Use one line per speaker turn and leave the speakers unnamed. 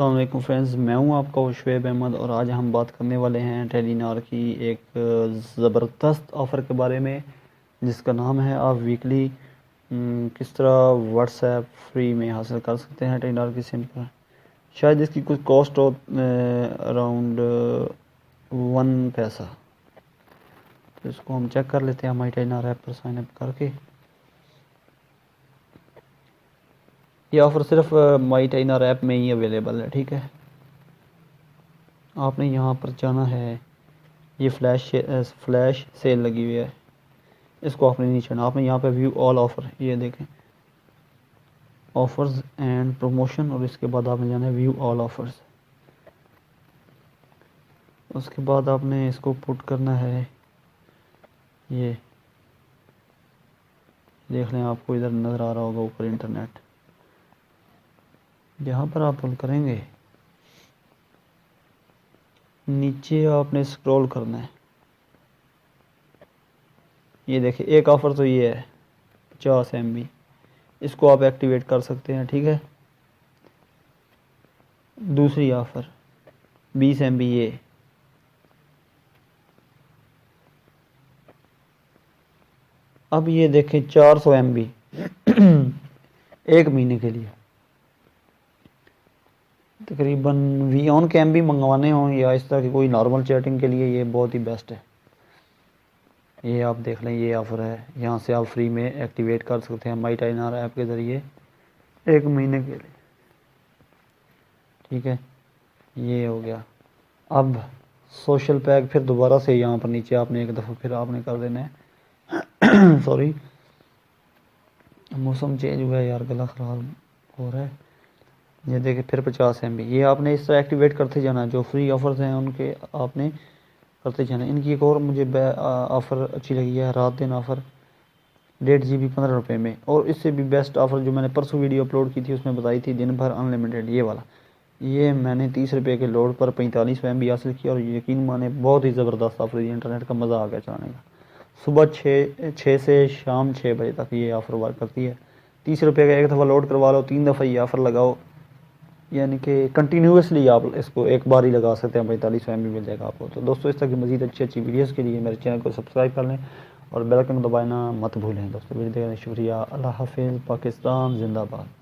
अस्सलाम वालेकुम फ्रेंड्स, मैं हूं आपका शुएब अहमद और आज हम बात करने वाले हैं टेलीनॉर की एक ज़बरदस्त ऑफ़र के बारे में जिसका नाम है आप वीकली किस तरह व्हाट्सएप फ्री में हासिल कर सकते हैं टेलीनॉर की सिम पर। शायद इसकी कुछ कॉस्ट हो अराउंड 1 पैसा। तो इसको हम चेक कर लेते हैं हमारी टेलीनॉर ऐप पर साइन अप करके। ये ऑफ़र सिर्फ माई टेलीनॉर ऐप में ही अवेलेबल है, ठीक है। आपने यहाँ पर जाना है, ये फ्लैश सेल लगी हुई है, इसको आपने नहीं छेड़ना। आपने यहाँ पे व्यू ऑल ऑफ़र, ये देखें ऑफ़र्स एंड प्रमोशन, और इसके बाद आपने जाना है व्यू ऑल ऑफ़र्स। उसके बाद आपने इसको पुट करना है, ये देख लें, आपको इधर नज़र आ रहा होगा ऊपर इंटरनेट। यहाँ पर आप पुट करेंगे, नीचे आपने स्क्रॉल करना है। ये देखिए एक ऑफ़र तो ये है 50 MB, इसको आप एक्टिवेट कर सकते हैं, ठीक है। दूसरी ऑफ़र 20 MB, ये अब ये देखें 400 MB 1 महीने के लिए। तकरीबन वीऑन के MB मंगवाने हों या इस तरह की कोई नॉर्मल चैटिंग के लिए ये बहुत ही बेस्ट है। ये आप देख लें, ये ऑफ़र है, यहाँ से आप फ्री में एक्टिवेट कर सकते हैं माई टेलीनॉर ऐप के ज़रिए 1 महीने के लिए, ठीक है। ये हो गया। अब सोशल पैक फिर दोबारा से यहाँ पर नीचे आपने एक दफ़ा फिर आपने कर देना है सॉरी, मौसम चेंज हुआ है यार, गला ख़राब हो रहा है। ये देखिए फिर 50 MB, ये आपने इस तरह एक्टिवेट करते जाना। जो फ्री ऑफ़र्स हैं उनके आपने करते जाना। इनकी एक और मुझे ऑफ़र अच्छी लगी है, रात दिन ऑफ़र 1.5 GB 15 रुपये में। और इससे भी बेस्ट ऑफ़र जो मैंने परसों वीडियो अपलोड की थी उसमें बताई थी, दिन भर अनलिमिटेड, ये वाला। ये मैंने 30 रुपये के लोड पर 45 MB हासिल किया और यकीन माने बहुत ही ज़बरदस्त ऑफ़र, ये इंटरनेट का मज़ा आ गया चलाने का। सुबह 6 से शाम 6 बजे तक ये ऑफ़र वर्क करती है। 30 रुपये का एक दफ़ा लोड करवा लो, 3 दफ़ा ये ऑफ़र लगाओ, यानी कि कंटिन्यूसली आप इसको एक बार ही लगा सकते हैं, 45 MB मिल जाएगा आपको। तो दोस्तों, इस तरह की मज़ीद अच्छी वीडियोज़ के लिए मेरे चैनल को सब्सक्राइब कर लें और बेल आइकन दबाना मत भूलें। दोस्तों वीडियो देखने का शुक्रिया। अल्लाह हाफ़िज़। पाकिस्तान ज़िंदाबाद।